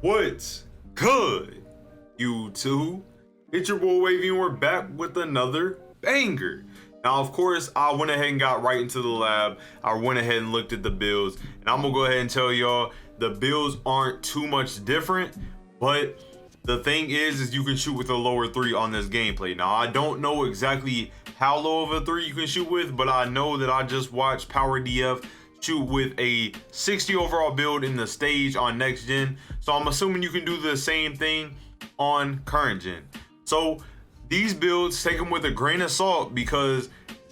What's good, YouTube? It's your boy Wavey and we're back with another banger. Now, of course, I went ahead and got right into the lab. I went ahead and looked at the builds, and I'm gonna go ahead and tell y'all the builds aren't too much different, but the thing is you can shoot with a lower 3 on this gameplay. Now, I don't know exactly how low of a 3 you can shoot with, but I know that I just watched Power DF shoot with a 60 overall build in the stage on next gen, so I'm assuming you can do the same thing on current gen. So these builds, take them with a grain of salt, because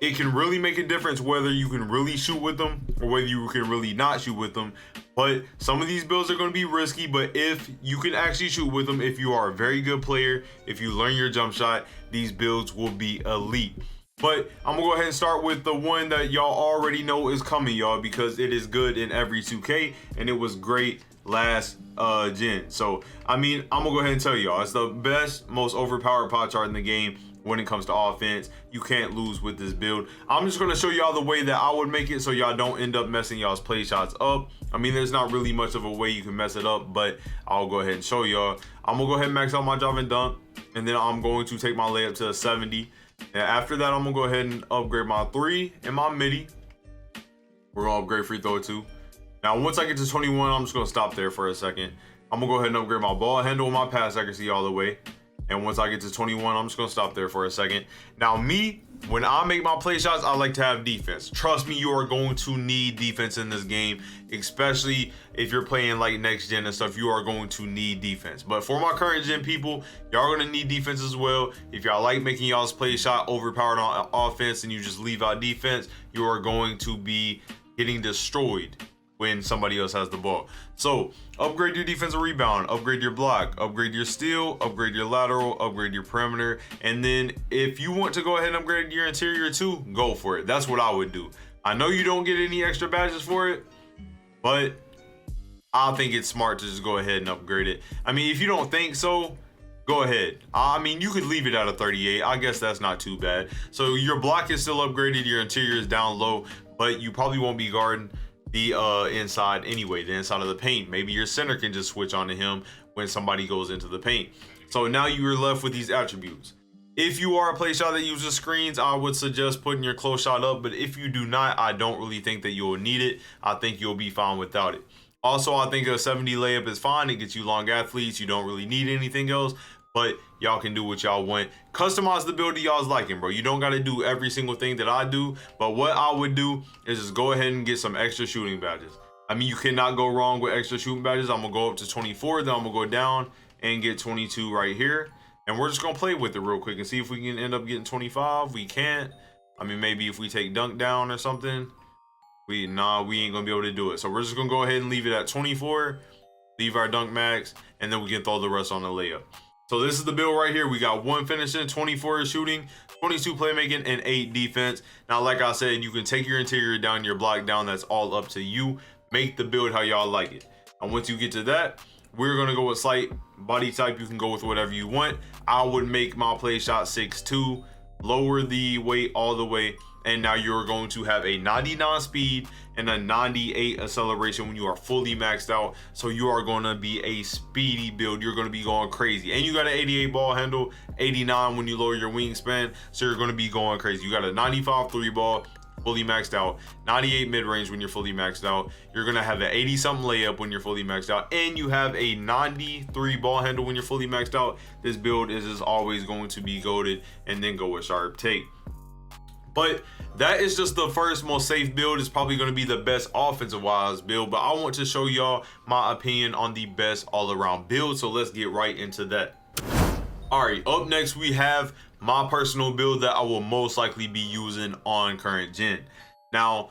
it can really make a difference whether you can really shoot with them or whether you can really not shoot with them. But some of these builds are going to be risky, but if you can actually shoot with them, if you are a very good player, if you learn your jump shot, these builds will be elite. But I'm gonna go ahead and start with the one that y'all already know is coming, y'all, because it is good in every 2K and it was great last gen. So I mean, I'm gonna go ahead and tell y'all, it's the best, most overpowered pot chart in the game when it comes to offense. You can't lose with this build. I'm just gonna show y'all the way that I would make it so y'all don't end up messing y'all's play shots up. I mean, there's not really much of a way you can mess it up, but I'll go ahead and show y'all. I'm gonna go ahead and max out my drive and dunk, and then I'm going to take my layup to a 70. And after that, I'm gonna go ahead and upgrade my 3 and my midi. We're gonna upgrade free throw too. Now, once I get to 21, I'm just gonna stop there for a second. I'm gonna go ahead and upgrade my ball handle and my pass accuracy all the way. And once I get to 21, I'm just gonna stop there for a second. Now, me, when I make my play shots, I like to have defense. Trust me, you are going to need defense in this game, especially if you're playing like next gen and stuff. You are going to need defense. But for my current gen people, y'all are gonna need defense as well. If y'all like making y'all's play shot overpowered on offense and you just leave out defense, you are going to be getting destroyed when somebody else has the ball. So upgrade your defensive rebound, upgrade your block, upgrade your steal, upgrade your lateral, upgrade your perimeter. And then if you want to go ahead and upgrade your interior too, go for it. That's what I would do. I know you don't get any extra badges for it, but I think it's smart to just go ahead and upgrade it. I mean, if you don't think so, go ahead. I mean, you could leave it at a 38. I guess that's not too bad. So your block is still upgraded, your interior is down low, but you probably won't be guarding the inside anyway, the inside of the paint. Maybe your center can just switch onto him when somebody goes into the paint. So now you're left with these attributes. If you are a play shot that uses screens, I would suggest putting your close shot up, but if you do not, I don't really think that you'll need it. I think you'll be fine without it. Also, I think a 70 layup is fine. It gets you long athletes. You don't really need anything else, but y'all can do what y'all want. Customize the build to y'all's liking, bro. You don't got to do every single thing that I do, but what I would do is just go ahead and get some extra shooting badges. I mean, you cannot go wrong with extra shooting badges. I'm gonna go up to 24, then I'm gonna go down and get 22 right here, and we're just gonna play with it real quick and see if we can end up getting 25. We can't. I mean, maybe if we take dunk down or something, we ain't gonna be able to do it. So we're just gonna go ahead and leave it at 24, leave our dunk max, and then we can throw the rest on the layup. So this is the build right here. We got 1 finishing, 24 shooting, 22 playmaking, and 8 defense. Now, like I said, you can take your interior down, your block down. That's all up to you. Make the build how y'all like it. And once you get to that, we're gonna go with slight body type. You can go with whatever you want. I would make my play shot 6'2", lower the weight all the way, and now you're going to have a 99 speed and a 98 acceleration when you are fully maxed out. So you are going to be a speedy build. You're going to be going crazy, and you got an 88 ball handle, 89 when you lower your wingspan, so you're going to be going crazy. You got a 95 3 ball, fully maxed out, 98 mid-range when you're fully maxed out. You're going to have an 80 something layup when you're fully maxed out, and you have a 93 ball handle when you're fully maxed out. This build is just always going to be goated, and then go with sharp take. But that is just the first most safe build. It's probably going to be the best offensive wise build, but I want to show y'all my opinion on the best all around build. So let's get right into that. All right, up next we have my personal build that I will most likely be using on current gen. Now,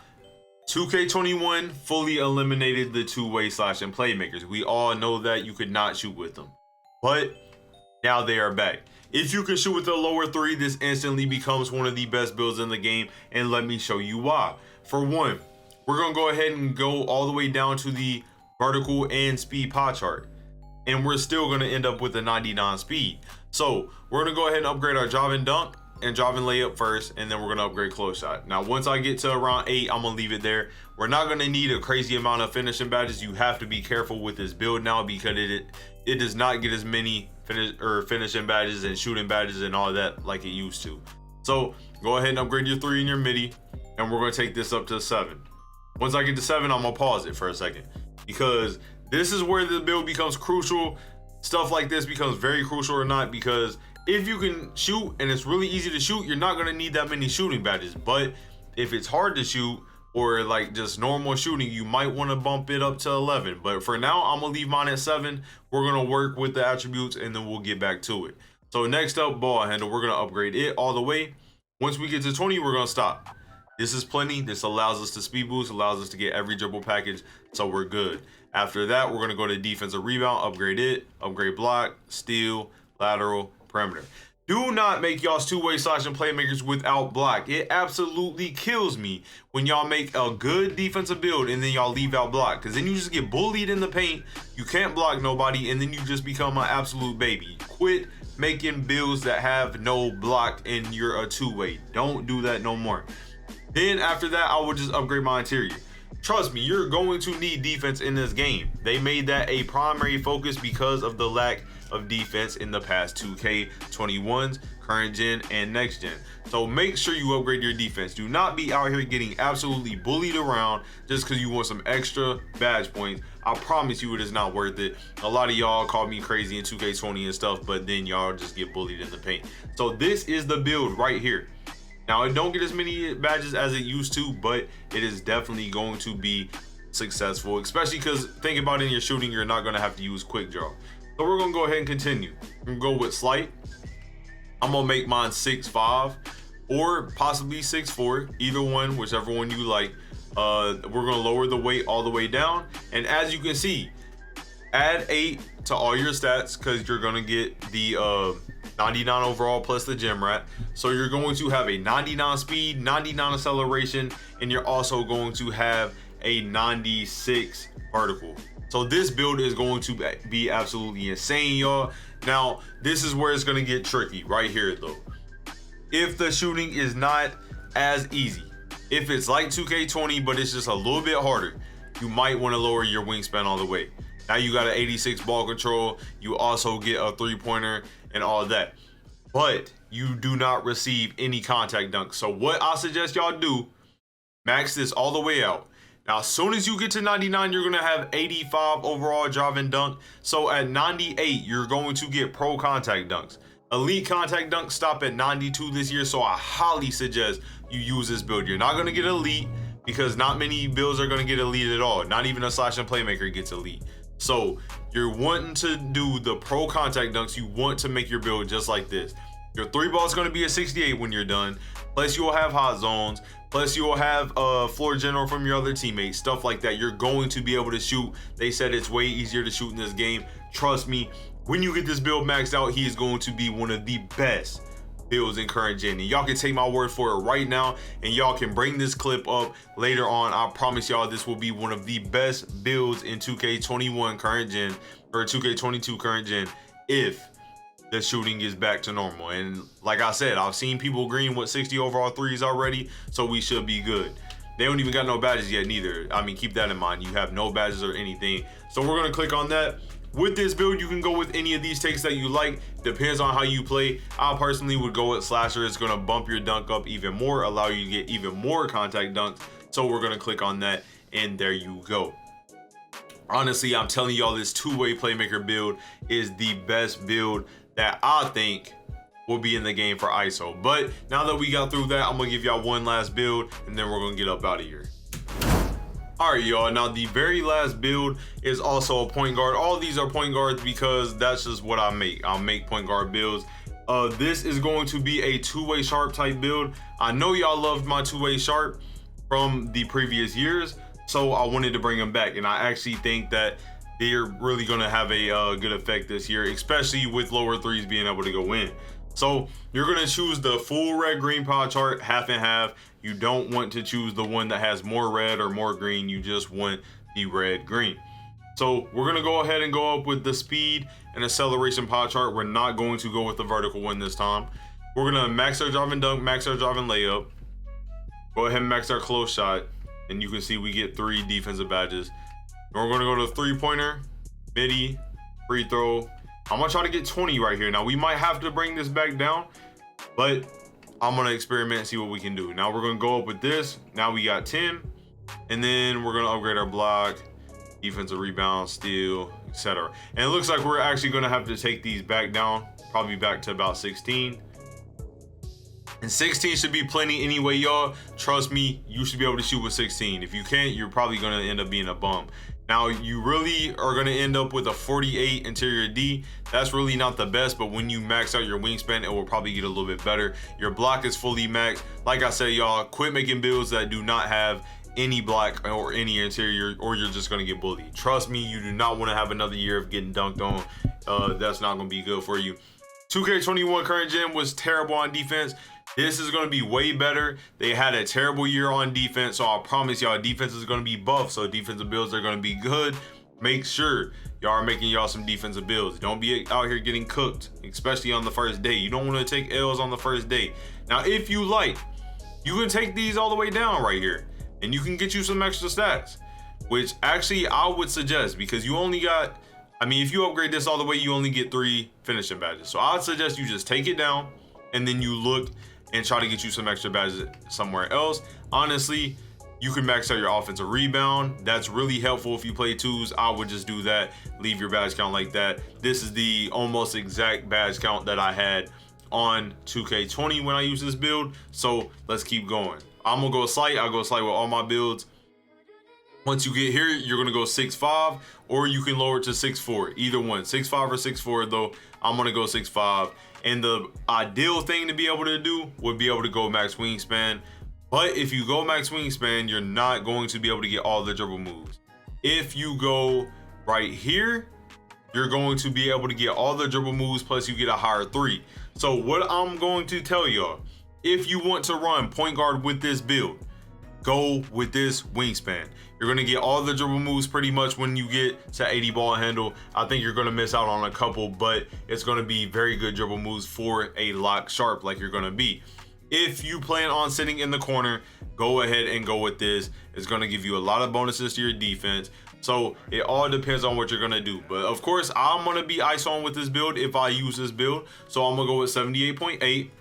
2K21 fully eliminated the two-way slashing playmakers. We all know that you could not shoot with them, but now they are back. If you can shoot with a lower 3, this instantly becomes one of the best builds in the game, and let me show you why. For one, we're gonna go ahead and go all the way down to the vertical and speed pie chart, and we're still gonna end up with a 99 speed. So we're gonna go ahead and upgrade our drive and dunk, and driving layup first, and then we're gonna upgrade close shot. Now, once I get to around 8, I'm gonna leave it there. We're not gonna need a crazy amount of finishing badges. You have to be careful with this build now because it does not get as many finishing badges and shooting badges and all that like it used to. So go ahead and upgrade your 3 and your midi, and we're gonna take this up to 7. Once I get to 7, I'm gonna pause it for a second because this is where the build becomes crucial. Stuff like this becomes very crucial or not, because if you can shoot and it's really easy to shoot, you're not going to need that many shooting badges. But if it's hard to shoot or like just normal shooting, you might want to bump it up to 11. But for now, I'm going to leave mine at 7. We're going to work with the attributes and then we'll get back to it. So next up, ball handle, we're going to upgrade it all the way. Once we get to 20, we're going to stop. This is plenty. This allows us to speed boost, allows us to get every dribble package, so we're good. After that, we're going to go to defensive rebound, upgrade it, upgrade block, steal, lateral, perimeter. Do not make y'all's two-way slashing playmakers without block. It absolutely kills me when y'all make a good defensive build and then y'all leave out block, because then you just get bullied in the paint, you can't block nobody, and then you just become an absolute baby. Quit making builds that have no block and you're a two-way. Don't do that no more. Then after that, I would just upgrade my interior. Trust me, you're going to need defense in this game. They made that a primary focus because of the lack of defense in the past 2K21s, current gen, and next gen. So make sure you upgrade your defense. Do not be out here getting absolutely bullied around just because you want some extra badge points. I promise you it is not worth it. A lot of y'all call me crazy in 2K20 and stuff, but then y'all just get bullied in the paint. So this is the build right here. Now, it don't get as many badges as it used to, but it is definitely going to be successful, especially because think about it, in your shooting, you're not going to have to use quick draw. So we're going to go ahead and continue. We're going to go with slight. I'm going to make mine 6'5" or possibly 6'4", either one, whichever one you like. We're going to lower the weight all the way down. And as you can see, add 8 to all your stats because you're going to get the 99 overall plus the gem rat. So you're going to have a 99 speed, 99 acceleration, and you're also going to have a 96 vertical. So this build is going to be absolutely insane, y'all. Now, this is where it's going to get tricky right here, though. If the shooting is not as easy, if it's like 2K20, but it's just a little bit harder, you might want to lower your wingspan all the way. Now you got an 86 ball control. You also get a 3-pointer and all of that. But you do not receive any contact dunks. So what I suggest y'all do, max this all the way out. Now, as soon as you get to 99, you're going to have 85 overall drive and dunk. So at 98, you're going to get pro contact dunks. Elite contact dunks stop at 92 this year. So I highly suggest you use this build. You're not going to get elite because not many builds are going to get elite at all. Not even a slash and playmaker gets elite. So you're wanting to do the pro contact dunks. You want to make your build just like this. Your 3 ball is going to be a 68 when you're done. Plus you will have hot zones. Plus you will have floor general from your other teammates, stuff like that. You're going to be able to shoot. They said it's way easier to shoot in this game. Trust me, when you get this build maxed out, he is going to be one of the best builds in current gen. And y'all can take my word for it right now, and y'all can bring this clip up later on. I promise y'all this will be one of the best builds in 2K21 current gen or 2K22 current gen if the shooting is back to normal. And like I said, I've seen people green with 60 overall threes already, so we should be good. They don't even got no badges yet neither. I mean, keep that in mind. You have no badges or anything. So we're gonna click on that. With this build, you can go with any of these takes that you like. Depends on how you play. I personally would go with slasher. It's gonna bump your dunk up even more, allow you to get even more contact dunks. So we're gonna click on that, and there you go. Honestly, I'm telling y'all, this two-way playmaker build is the best build that I think will be in the game for ISO. But now that we got through that, I'm gonna give y'all one last build, and then we're gonna get up out of here. All right, y'all, now the very last build is also a point guard. All these are point guards because that's just what I make. I'll make point guard builds. This is going to be a two-way sharp type build. I know y'all loved my two-way sharp from the previous years, so I wanted to bring them back. And I actually think that they're really gonna have a good effect this year, especially with lower threes being able to go in. So you're gonna choose the full red green pie chart, half and half. You don't want to choose the one that has more red or more green. You just want the red green. So we're gonna go ahead and go up with the speed and acceleration pie chart. We're not going to go with the vertical one this time. We're gonna max our drive and dunk, max our drive and layup. Go ahead and max our close shot, and you can see we get 3 defensive badges. And we're gonna go to 3-pointer, midi, free throw. I'm gonna try to get 20 right here. Now we might have to bring this back down, but I'm gonna experiment and see what we can do. Now we're gonna go up with this. Now we got 10, and then we're gonna upgrade our block, defensive rebound, steal, etc. And it looks like we're actually gonna have to take these back down, probably back to about 16. And 16 should be plenty anyway, y'all. Trust me, you should be able to shoot with 16. If you can't, you're probably gonna end up being a bum. Now, you really are gonna end up with a 48 interior D. That's really not the best, but when you max out your wingspan, it will probably get a little bit better. Your block is fully maxed. Like I said, y'all, quit making builds that do not have any block or any interior, or you're just gonna get bullied. Trust me, you do not wanna have another year of getting dunked on. That's not gonna be good for you. 2K21 current gen was terrible on defense. This is going to be way better. They had a terrible year on defense, so I promise y'all defense is going to be buff, so defensive builds are going to be good. Make sure y'all are making y'all some defensive builds. Don't be out here getting cooked, especially on the first day. You don't want to take L's on the first day. Now, if you like, you can take these all the way down right here, and you can get you some extra stats, which actually I would suggest, because you only got, I mean, if you upgrade this all the way, you only get 3 finishing badges. So I'd suggest you just take it down, and then you look and try to get you some extra badges somewhere else. Honestly, you can max out your offensive rebound. That's really helpful if you play 2s. I would just do that, leave your badge count like that. This is the almost exact badge count that I had on 2K20 when I used this build. So let's keep going. I'm gonna go slight. I'll go slight with all my builds. Once you get here, you're gonna go 6'5", or you can lower it to 6'4", either one, 6'5" or 6'4", though I'm gonna go 6'5". And the ideal thing to be able to do would be able to go max wingspan. But if you go max wingspan, you're not going to be able to get all the dribble moves. If you go right here, you're going to be able to get all the dribble moves, plus you get a higher 3. So what I'm going to tell y'all, if you want to run point guard with this build, go with this wingspan. You're gonna get all the dribble moves pretty much when you get to 80 ball handle. I think you're gonna miss out on a couple, but it's gonna be very good dribble moves for a lock sharp like you're gonna be. If you plan on sitting in the corner, go ahead and go with this. It's gonna give you a lot of bonuses to your defense. So it all depends on what you're gonna do. But of course, I'm gonna be ISO with this build if I use this build. So I'm gonna go with 78.8,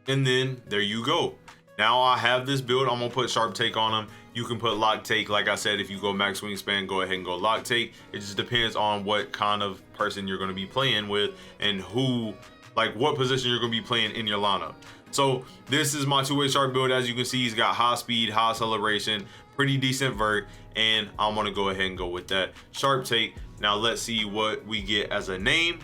and then there you go. Now I have this build. I'm gonna put sharp take on them. You can put lock take. Like I said, if you go max wingspan, go ahead and go lock take. It just depends on what kind of person you're gonna be playing with and who, like what position you're gonna be playing in your lineup. So this is my 2-way sharp build. As you can see, he's got high speed, high acceleration, pretty decent vert, and I'm gonna go ahead and go with that sharp take. Now let's see what we get as a name.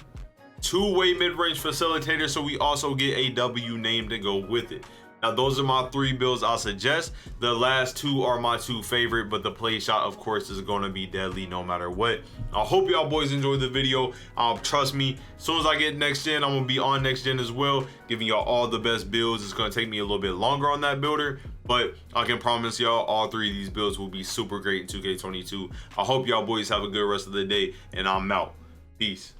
2-way mid-range facilitator, so we also get a W name to go with it. Now those are my 3 builds I'll suggest. The last 2 are my 2 favorite, but the play shot of course is going to be deadly no matter what. I hope y'all boys enjoyed the video. Trust me, as soon as I get next gen, I'm gonna be on next gen as well, giving y'all all the best builds. It's gonna take me a little bit longer on that builder, but I can promise y'all all 3 of these builds will be super great in 2K22. I hope y'all boys have a good rest of the day, and I'm out. Peace.